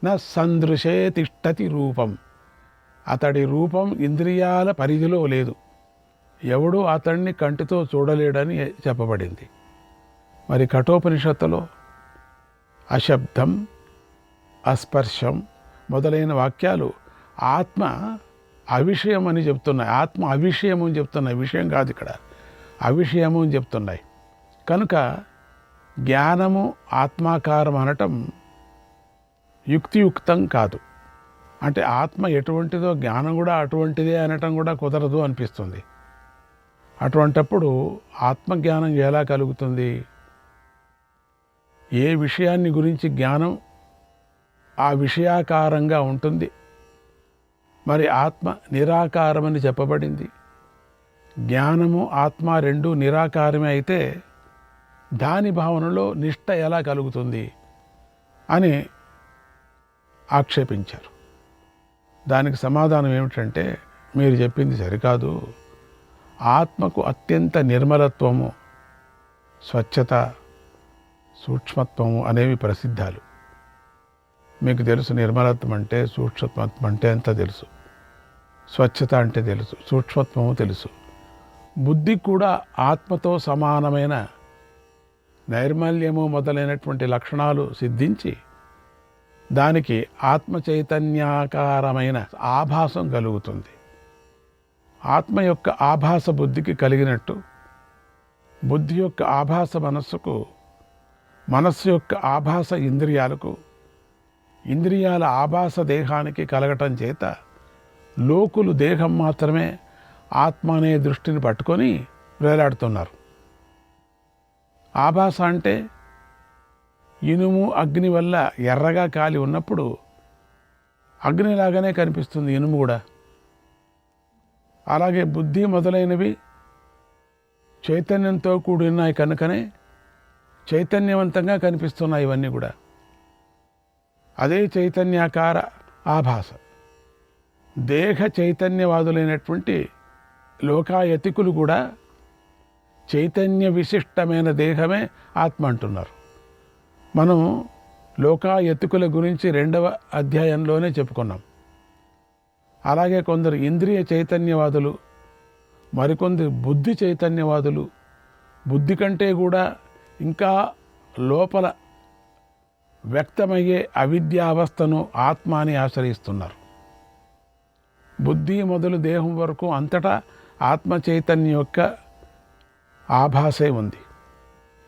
నా సందృశే తిష్టతి రూపం. అతడి రూపం ఇంద్రియాల పరిధిలో లేదు, ఎవడు అతడిని కంటితో చూడలేడని చెప్పబడింది. మరి కఠోపనిషత్తులో అశబ్దం, అస్పర్శం మొదలైన వాక్యాలు ఆత్మ అవిషయం అని చెప్తున్నాయి. ఆత్మ అవిషయము అని చెప్తున్నాయి, విషయం కాదు ఇక్కడ, అవిషయము అని చెప్తున్నాయి. కనుక జ్ఞానము ఆత్మాకారం అనటం యుక్తియుక్తం కాదు. అంటే ఆత్మ ఎటువంటిదో జ్ఞానం కూడా అటువంటిదే అనటం కూడా కుదరదు అనిపిస్తుంది. అటువంటప్పుడు ఆత్మజ్ఞానం ఎలా కలుగుతుంది? ఏ విషయాన్ని గురించి జ్ఞానం ఆ విషయాకారంగా ఉంటుంది. మరి ఆత్మ నిరాకారమని చెప్పబడింది. జ్ఞానము ఆత్మ రెండూ నిరాకారమే అయితే దాని భావనలో నిష్ట ఎలా కలుగుతుంది అని ఆక్షేపించారు. దానికి సమాధానం ఏమిటంటే, మీరు చెప్పింది సరికాదు. ఆత్మకు అత్యంత నిర్మలత్వము, స్వచ్ఛత, సూక్ష్మత్వము అనేవి ప్రసిద్ధాలు. మీకు తెలుసు, నిర్మలత్వం అంటే, సూక్ష్మత్వం అంటే అంత తెలుసు, స్వచ్ఛత అంటే తెలుసు, సూక్ష్మత్వము తెలుసు. బుద్ధి కూడా ఆత్మతో సమానమైన నైర్మల్యము మొదలైనటువంటి లక్షణాలు సిద్ధించి దానికి ఆత్మ చైతన్యాకారమైన ఆభాసం కలుగుతుంది. ఆత్మ యొక్క ఆభాస బుద్ధికి కలిగినట్టు బుద్ధి యొక్క ఆభాస మనస్సుకు, మనస్సు యొక్క ఆభాస ఇంద్రియాలకు, ఇంద్రియాల ఆభాస దేహానికి కలగటం చేత లోకులు దేహం మాత్రమే ఆత్మ అనే దృష్టిని పట్టుకొని వేలాడుతున్నారు. ఆభాస అంటే ఇనుము అగ్ని వల్ల ఎర్రగా కాలి ఉన్నప్పుడు అగ్నిలాగానే కనిపిస్తుంది ఇనుము కూడా. అలాగే బుద్ధి మొదలైనవి చైతన్యంతో కూడి ఉన్నాయి కనుకనే చైతన్యవంతంగా కనిపిస్తున్నాయి ఇవన్నీ కూడా. అదే చైతన్యాకార ఆభాస. దేహ చైతన్యవాదులైనటువంటి లోకాయతికులు కూడా చైతన్య విశిష్టమైన దేహమే ఆత్మ అంటున్నారు. మనం లోకాయతికుల గురించి 2వ అధ్యాయంలోనే చెప్పుకున్నాం. అలాగే కొందరు ఇంద్రియ చైతన్యవాదులు, మరికొందరు బుద్ధి చైతన్యవాదులు, బుద్ధి కంటే కూడా ఇంకా లోపల వ్యక్తమయ్యే అవిద్యావస్థను ఆత్మ అని ఆశ్రయిస్తున్నారు. బుద్ధి మొదలు దేహం వరకు అంతటా ఆత్మ చైతన్యం యొక్క ఆభాసే ఉంది.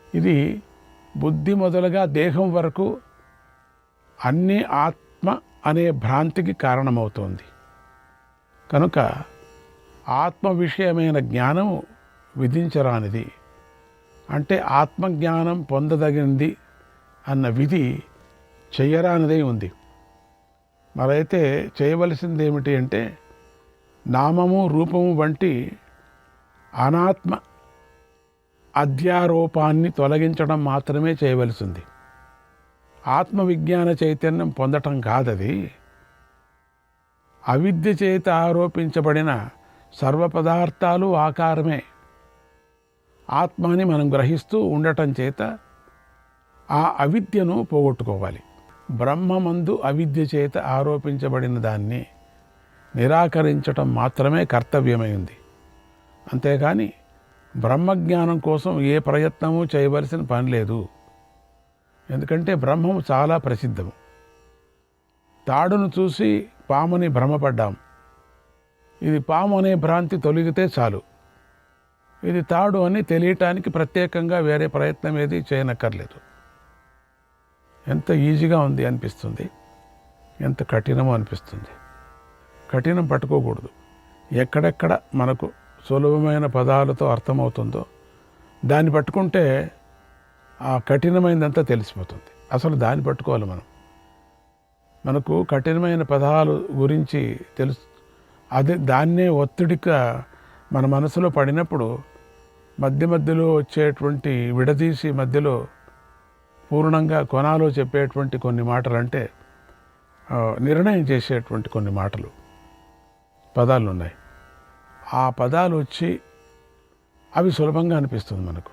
ఇది బుద్ధి మొదలుగా దేహం వరకు అన్నీ ఆత్మ అనే భ్రాంతికి కారణమవుతోంది. కనుక ఆత్మ విషయమైన జ్ఞానము విధించరానిది. అంటే ఆత్మజ్ఞానం పొందదగింది అన్న విధి చెయ్యరానిదే ఉంది. మరైతే చేయవలసింది ఏమిటి అంటే, నామము రూపము వంటి అనాత్మ అధ్యారోపాన్ని తొలగించడం మాత్రమే చేయవలసింది. ఆత్మవిజ్ఞాన చైతన్యం పొందటం కాదది. అవిద్య చేత ఆరోపించబడిన సర్వ పదార్థాలు ఆకారమే. ఆత్మని మనం గ్రహిస్తూ ఉండటం చేత ఆ అవిద్యను పోగొట్టుకోవాలి. బ్రహ్మమందు అవిద్య చేత ఆరోపించబడిన దాన్ని నిరాకరించటం మాత్రమే కర్తవ్యమైంది. అంతేకాని బ్రహ్మజ్ఞానం కోసం ఏ ప్రయత్నము చేయవలసిన పని లేదు. ఎందుకంటే బ్రహ్మము చాలా ప్రసిద్ధము. తాడును చూసి పాముని భ్రమపడ్డాం. ఇది పాము అనే భ్రాంతి తొలగితే చాలు. ఇది తాడు అని తెలియటానికి ప్రత్యేకంగా వేరే ప్రయత్నం ఏది చేయనక్కర్లేదు. ఎంత ఈజీగా ఉంది అనిపిస్తుంది, ఎంత కఠినమో అనిపిస్తుంది. కఠినం పట్టుకోకూడదు. ఎక్కడెక్కడ మనకు సులభమైన పదాలతో అర్థమవుతుందో దాన్ని పట్టుకుంటే ఆ కఠినమైనదంతా తెలిసిపోతుంది. అసలు దాన్ని పట్టుకోవాలి మనం. మనకు కఠినమైన పదాలు గురించి తెలుసు, అదే దాన్నే ఒత్తిడిగా మన మనసులో పడినప్పుడు మధ్య మధ్యలో వచ్చేటువంటి విడదీసి మధ్యలో పూర్ణంగా కొనాలో చెప్పేటువంటి కొన్ని మాటలు, అంటే నిర్ణయం చేసేటువంటి కొన్ని మాటలు, పదాలు ఉన్నాయి. ఆ పదాలు వచ్చి అవి సులభంగా అనిపిస్తుంది మనకు.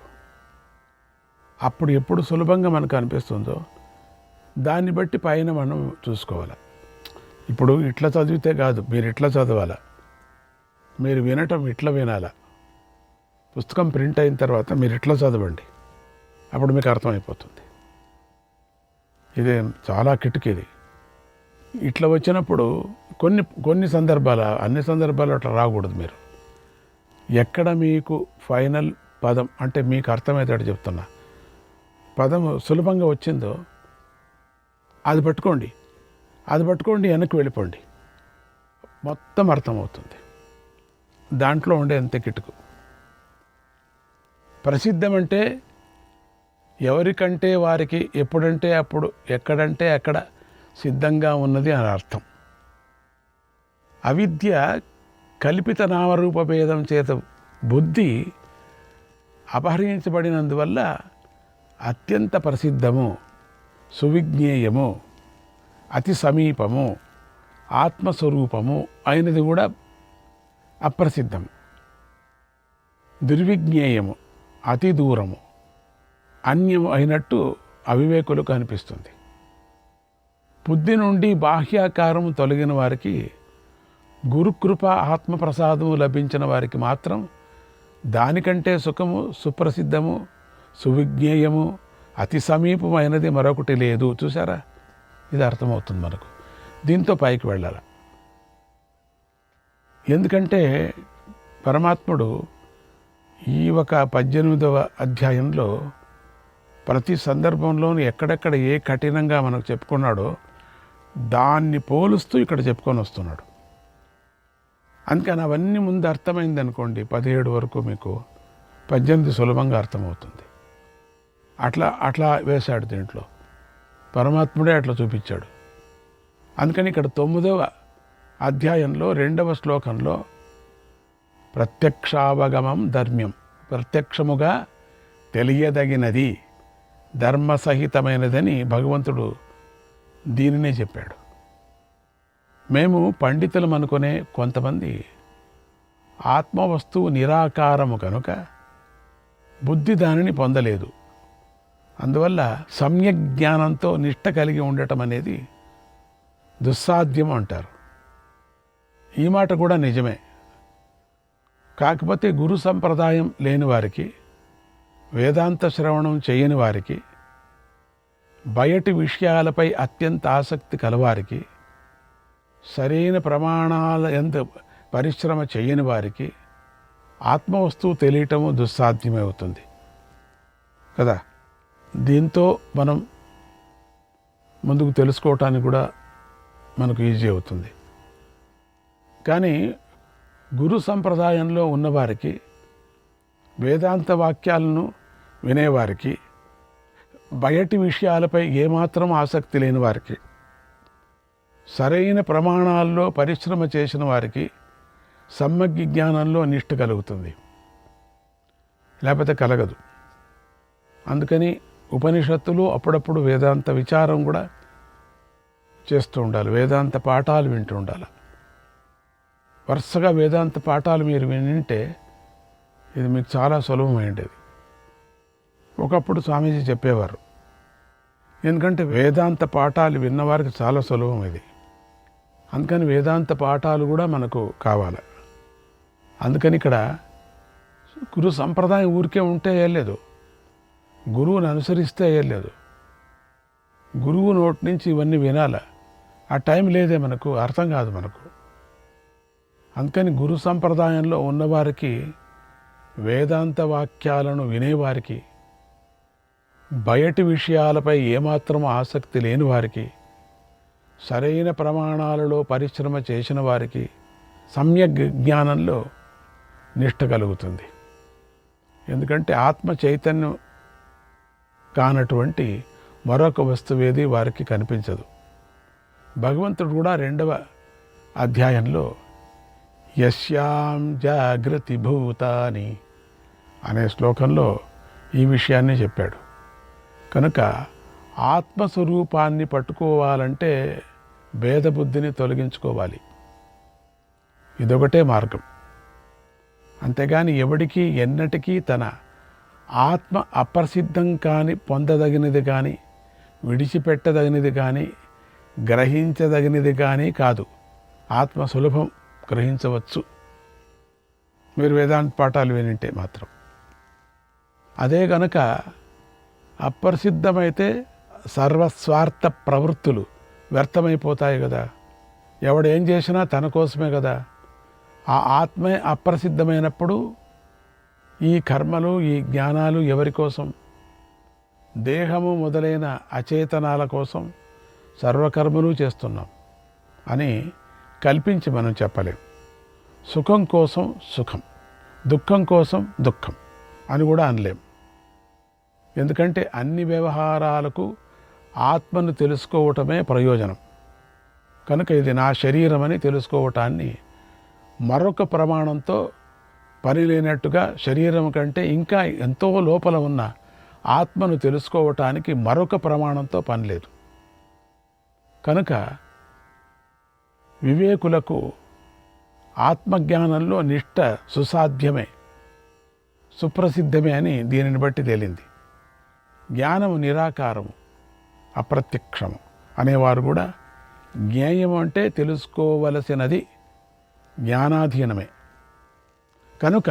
అప్పుడు ఎప్పుడు సులభంగా మనకు అనిపిస్తుందో దాన్ని బట్టి పైన మనం చూసుకోవాలి. ఇప్పుడు ఇట్లా చదివితే కాదు, మీరు ఇట్లా చదవాలా, మీరు వినటం ఇట్లా వినాలా. పుస్తకం ప్రింట్ అయిన తర్వాత మీరు ఇట్లా చదవండి, అప్పుడు మీకు అర్థమైపోతుంది. ఇది చాలా కిటికీది. ఇట్లా వచ్చినప్పుడు కొన్ని సందర్భాలు, అన్ని సందర్భాలు అట్లా రాకూడదు. మీరు ఎక్కడ మీకు ఫైనల్ పదం అంటే మీకు అర్థమవుతాడు చెప్తున్నా, పదం సులభంగా వచ్చిందో అది పట్టుకోండి, వెనక్కి వెళ్ళిపోండి, మొత్తం అర్థమవుతుంది. దాంట్లో ఉండే అంతే కిటుకు. ప్రసిద్ధం అంటే ఎవరికంటే వారికి, ఎప్పుడంటే అప్పుడు, ఎక్కడంటే అక్కడ సిద్ధంగా ఉన్నది అని అర్థం. అవిద్య కల్పిత నామరూప భేదం చేత బుద్ధి అపహరించబడినందువల్ల అత్యంత ప్రసిద్ధము, సువిజ్ఞేయము, అతి సమీపము, ఆత్మస్వరూపము అయినది కూడా అప్రసిద్ధము. దుర్విజ్ఞేయము, అతి దూరము, అన్యము అయినట్టు అవివేకులకు అనిపిస్తుంది. బుద్ధి నుండి బాహ్యాకారం తొలగిన వారికి, గురుకృప ఆత్మప్రసాదము లభించిన వారికి మాత్రం దానికంటే సుఖము, సుప్రసిద్ధము, సువిజ్ఞేయము, అతి సమీపమైనది మరొకటి లేదు. చూసారా, ఇది అర్థమవుతుంది మనకు. దీంతో పైకి వెళ్ళాలి. ఎందుకంటే పరమాత్ముడు ఈ ఒక 18వ అధ్యాయంలో ప్రతి సందర్భంలోనూ ఎక్కడెక్కడ ఏ కఠినంగా మనకు చెప్పుకున్నాడో దాన్ని పోలుస్తూ ఇక్కడ చెప్పుకొని వస్తున్నాడు. అందుకని అవన్నీ ముందు అర్థమైంది అనుకోండి, 17 వరకు మీకు 18 సులభంగా అర్థమవుతుంది. అట్లా వేశాడు దీంట్లో, పరమాత్ముడే అట్లా చూపించాడు. అందుకని ఇక్కడ 9వ అధ్యాయంలో 2వ శ్లోకంలో ప్రత్యక్షావగమం ధర్మ్యం, ప్రత్యక్షముగా తెలియదగినది, ధర్మసహితమైనదని భగవంతుడు దీనినే చెప్పాడు. మేము పండితులం అనుకునే కొంతమంది ఆత్మవస్తువు నిరాకారము కనుక బుద్ధి దానిని పొందలేదు. అందువల్ల సమ్యక్ జ్ఞానంతో నిష్ట కలిగి ఉండటం అనేది దుస్సాధ్యం అంటారు. ఈ మాట కూడా నిజమే. కాకపోతే గురు సంప్రదాయం లేని వారికి, వేదాంత శ్రవణం చేయని వారికి, బయటి విషయాలపై అత్యంత ఆసక్తి కలవారికి, సరైన ప్రమాణాల యందు పరిశ్రమ చేయని వారికి ఆత్మవస్తువు తెలియటము దుస్సాధ్యమే అవుతుంది కదా. దీంతో మనం ముందుకు తెలుసుకోవటానికి కూడా మనకు ఈజీ అవుతుంది. కానీ గురు సంప్రదాయంలో ఉన్నవారికి, వేదాంత వాక్యాలను వినేవారికి, బయటి విషయాలపై ఏమాత్రం ఆసక్తి లేని వారికి, సరైన ప్రమాణాల్లో పరిశ్రమ చేసిన వారికి సమ్మగ్గి జ్ఞానంలో నిష్ట కలుగుతుంది, లేకపోతే కలగదు. అందుకని ఉపనిషత్తులు అప్పుడప్పుడు వేదాంత విచారం కూడా చేస్తూ ఉండాలి, వేదాంత పాఠాలు వింటూ ఉండాలి. వరుసగా వేదాంత పాఠాలు మీరు వింటే ఇది మీకు చాలా సులభమైండేది. ఒకప్పుడు స్వామీజీ చెప్పేవారు, ఎందుకంటే వేదాంత పాఠాలు విన్నవారికి చాలా సులభం ఇది. అందుకని వేదాంత పాఠాలు కూడా మనకు కావాలి. అందుకని ఇక్కడ గురు సంప్రదాయం ఊరికే ఉంటే అయ్యలేదు, గురువుని అనుసరిస్తే అయ్యలేదు. గురువు నోటి నుంచి ఇవన్నీ వినాలి. ఆ టైం లేదే, మనకు అర్థం కాదు మనకు. అందుకని గురు సంప్రదాయంలో ఉన్నవారికి, వేదాంత వాక్యాలను వినేవారికి, బయటి విషయాలపై ఏమాత్రం ఆసక్తి లేని వారికి, సరైన ప్రమాణాలలో పరిశ్రమ చేసిన వారికి సమ్యక్ జ్ఞానంలో నిష్ట కలుగుతుంది. ఎందుకంటే ఆత్మ చైతన్యం కానటువంటి మరొక వస్తువేది వారికి కనిపించదు. భగవంతుడు కూడా 2వ అధ్యాయంలో యస్యాం జాగృతి భూతాని అనే శ్లోకంలో ఈ విషయాన్ని చెప్పాడు. కనుక ఆత్మస్వరూపాన్ని పట్టుకోవాలంటే భేదబుద్ధిని తొలగించుకోవాలి. ఇదొకటే మార్గం. అంతేగాని ఎవడికి ఎన్నటికీ తన ఆత్మ అప్రసిద్ధం కాని, పొందదగినది కానీ, విడిచిపెట్టదగినది కానీ గ్రహించదగినది కానీ కాదు. ఆత్మ సులభం, గ్రహించవచ్చు మీరు వేదాంత పాఠాలు వినింటే మాత్రం. అదే గనక అప్రసిద్ధమైతే సర్వస్వార్థ ప్రవృత్తులు వ్యర్థమైపోతాయి కదా. ఎవడేం చేసినా తన కోసమే కదా. ఆ ఆత్మే అప్రసిద్ధమైనప్పుడు ఈ కర్మలు, ఈ జ్ఞానాలు ఎవరి కోసం? దేహము మొదలైన అచేతనాల కోసం సర్వకర్మలు చేస్తున్నాం అని కల్పించి మనం చెప్పలేం. సుఖం కోసం సుఖం, దుఃఖం కోసం దుఃఖం అని కూడా అనలేం. ఎందుకంటే అన్ని వ్యవహారాలకు ఆత్మను తెలుసుకోవటమే ప్రయోజనం. కనుక ఇది నా శరీరం అని తెలుసుకోవటాన్ని మరొక ప్రమాణంతో పని లేనట్టుగా, శరీరం కంటే ఇంకా ఎంతో లోపల ఉన్న ఆత్మను తెలుసుకోవటానికి మరొక ప్రమాణంతో పని లేదు. కనుక వివేకులకు ఆత్మజ్ఞానంలో నిష్ట సుసాధ్యమే, సుప్రసిద్ధమే అని దీనిని బట్టి తేలింది. జ్ఞానము నిరాకారము, అప్రత్యక్షము అనేవారు కూడా జ్ఞేయము అంటే తెలుసుకోవలసినది జ్ఞానాధీనమే. కనుక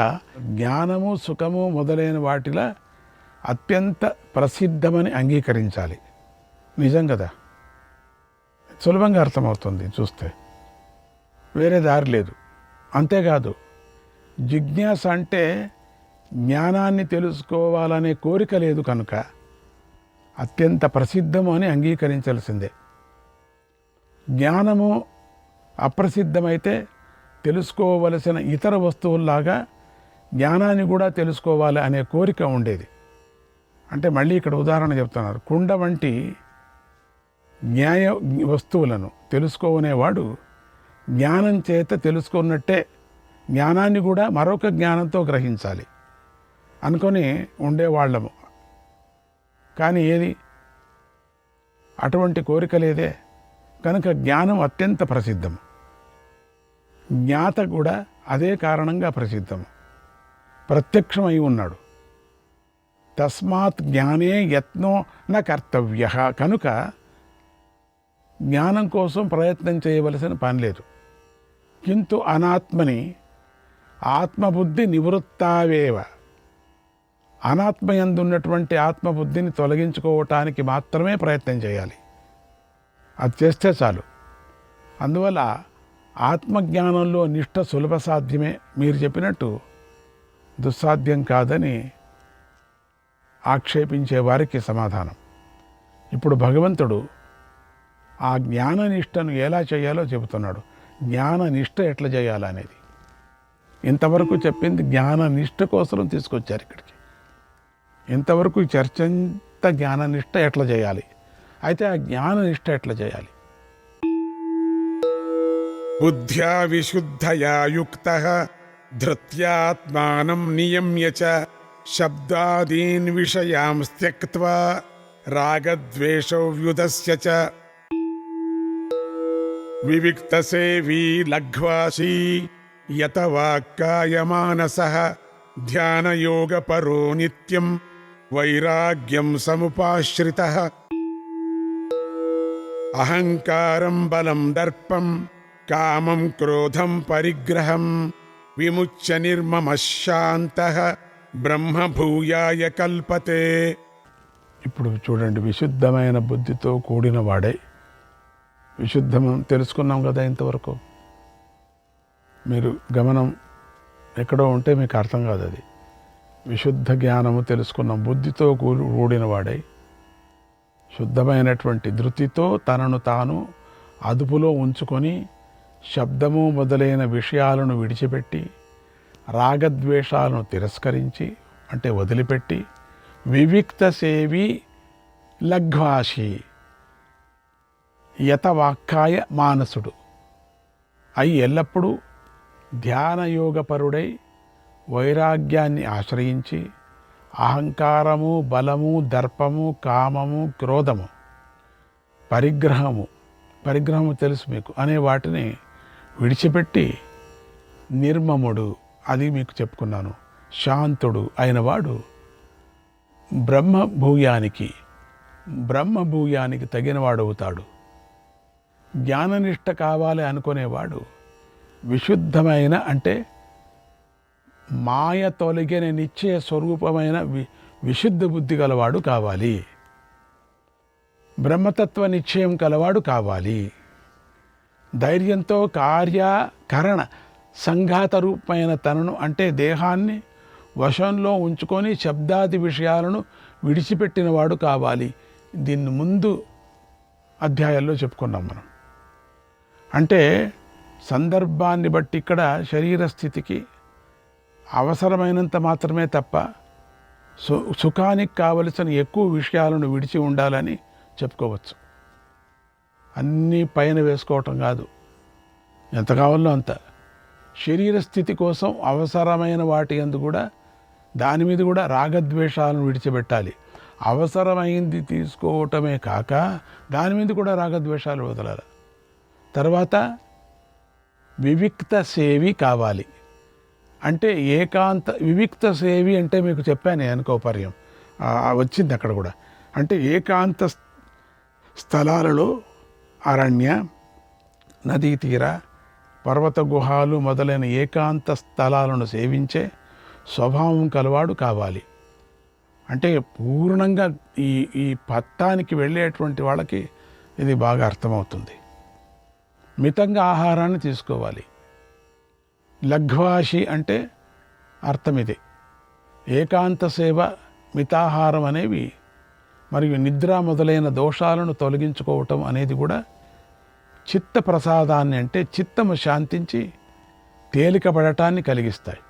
జ్ఞానము, సుఖము మొదలైన వాటిలా అత్యంత ప్రసిద్ధమని అంగీకరించాలి. నిజం కదా, సులభంగా అర్థమవుతుంది చూస్తే, వేరే దారి లేదు. అంతేకాదు, జిజ్ఞాస అంటే జ్ఞానాన్ని తెలుసుకోవాలనే కోరిక లేదు కనుక అత్యంత ప్రసిద్ధము అని అంగీకరించాల్సిందే. జ్ఞానము అప్రసిద్ధమైతే తెలుసుకోవలసిన ఇతర వస్తువుల్లాగా జ్ఞానాన్ని కూడా తెలుసుకోవాలి అనే కోరిక ఉండేది. అంటే మళ్ళీ ఇక్కడ ఉదాహరణ చెప్తున్నారు. కుండ వంటి న్యాయ వస్తువులను తెలుసుకోనేవాడు జ్ఞానం చేత తెలుసుకున్నట్టే జ్ఞానాన్ని కూడా మరొక జ్ఞానంతో గ్రహించాలి అనుకొని ఉండేవాళ్ళము. కానీ ఏది అటువంటి కోరిక లేదే. కనుక జ్ఞానం అత్యంత ప్రసిద్ధము, జ్ఞాత కూడా అదే కారణంగా ప్రసిద్ధము, ప్రత్యక్షమై ఉన్నాడు. తస్మాత్ జ్ఞానే యత్నో న కర్తవ్య. కనుక జ్ఞానం కోసం ప్రయత్నం చేయవలసిన పని లేదు. కింటు అనాత్మని ఆత్మబుద్ధి నివృత్తావేవ. అనాత్మయందున్నటువంటి ఆత్మబుద్ధిని తొలగించుకోవటానికి మాత్రమే ప్రయత్నం చేయాలి. అది చేస్తే చాలు. అందువల్ల ఆత్మజ్ఞానంలో నిష్ఠ సులభ సాధ్యమే, మీరు చెప్పినట్టు దుస్సాధ్యం కాదని ఆక్షేపించే వారికి సమాధానం. ఇప్పుడు భగవంతుడు ఆ జ్ఞాన నిష్టను ఎలా చేయాలో చెబుతున్నాడు. జ్ఞాన నిష్ట ఎట్లా చేయాలనేది ఇంతవరకు చెప్పింది జ్ఞాన నిష్ట కోసం తీసుకొచ్చారు ఇక్కడికి. ఇంతవరకు చర్చంత జ్ఞాన నిష్ట ఎట్లా చేయాలి, అయితే ఆ జ్ఞాన నిష్ట ఎట్లా చేయాలి? బుద్ధ్యా విశుద్ధయా యుక్తః ధృత్యాత్మానం నియమ్య చ శబ్దాదీన్ విషయాన్ త్యక్త్వా రాగద్వేషౌ వ్యుదస్య చ వివిక్తసేవీ లఘ్వాసీ యత వాక్కాయమానసః ధ్యానయోగపరో నిత్యం వైరాగ్యం సముపాశ్రితః అహంకారం బలం దర్పం కామం క్రోధం పరిగ్రహం విముచ్య నిర్మమః శాంతః బ్రహ్మభూయాయ కల్పతే. ఇప్పుడు చూడండి, విశుద్ధమైన బుద్ధితో కూడిన వాడే, విశుద్ధం తెలుసుకున్నాం కదా ఇంతవరకు. మీరు గమనం ఎక్కడో ఉంటే మీకు అర్థం కాదు. అది విశుద్ధ జ్ఞానము తెలుసుకున్నాం. బుద్ధితో కూడిన వాడై శుద్ధమైనటువంటి ధృతితో తనను తాను అదుపులో ఉంచుకొని శబ్దము మొదలైన విషయాలను విడిచిపెట్టి రాగద్వేషాలను తిరస్కరించి అంటే వదిలిపెట్టి వివిక్త సేవి లఘ్వాషి యతవాక్కాయ మానసుడు అయి ఎల్లప్పుడూ ధ్యానయోగపరుడై వైరాగ్యాన్ని ఆశ్రయించి అహంకారము, బలము, దర్పము, కామము, క్రోధము, పరిగ్రహము తెలుసు మీకు అనే వాటిని విడిచిపెట్టి నిర్మముడు, అది మీకు బ్రహ్మభూయానికి తగినవాడవుతాడు. జ్ఞాననిష్ట కావాలి అనుకునేవాడు విశుద్ధమైన అంటే మాయ తొలగిన నిశ్చయ స్వరూపమైన విశుద్ధ బుద్ధి గలవాడు కావాలి. బ్రహ్మతత్వ నిశ్చయం కలవాడు కావాలి. ధైర్యంతో కార్యకరణ సంఘాత రూపమైన తనను అంటే దేహాన్ని వశంలో ఉంచుకొని శబ్దాది విషయాలను విడిచిపెట్టినవాడు కావాలి. దీన్ని ముందు అధ్యాయాల్లో చెప్పుకున్నాం మనం. అంటే సందర్భాన్ని బట్టి ఇక్కడ శరీర స్థితికి అవసరమైనంత మాత్రమే తప్ప సుఖానికి కావలసిన ఎక్కువ విషయాలను విడిచి ఉండాలని చెప్పుకోవచ్చు. అన్నీ పైన వేసుకోవటం కాదు, ఎంత కావాలో అంత. శరీర స్థితి కోసం అవసరమైన వాటి యందు కూడా దాని మీద కూడా రాగద్వేషాలను విడిచిపెట్టాలి. అవసరమైంది తీసుకోవటమే కాక దాని మీద కూడా రాగద్వేషాలు వదలాలి. తర్వాత వివిక్త సేవి కావాలి. అంటే వివిక్త సేవి అంటే మీకు చెప్పాను అనుకోపర్యం వచ్చింది అక్కడ కూడా. అంటే ఏకాంత స్థలాలలో అరణ్య, నదీ తీర, పర్వత గుహాలు మొదలైన ఏకాంత స్థలాలను సేవించే స్వభావం కలవాడు కావాలి. అంటే పూర్ణంగా ఈ పత్తానికి వెళ్ళేటువంటి వాళ్ళకి ఇది బాగా అర్థమవుతుంది. మితంగా ఆహారాన్ని తీసుకోవాలి. లఘ్వాషి అంటే అర్థం ఇది. ఏకాంత సేవ, మితాహారం అనేవి మరియు నిద్ర మొదలైన దోషాలను తొలగించుకోవటం అనేది కూడా చిత్త ప్రసాదాన్ని అంటే చిత్తము శాంతించి తేలికపడటాన్ని కలిగిస్తాయి.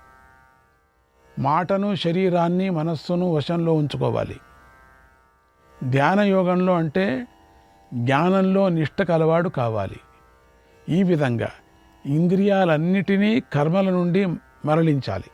మాటను, శరీరాన్ని, మనస్సును వశంలో ఉంచుకోవాలి. ధ్యాన యోగంలో అంటే జ్ఞానంలో నిష్ట కలవాడు కావాలి. ఈ విధంగా ఇంద్రియాలన్నిటినీ కర్మల నుండి మరలించాలి.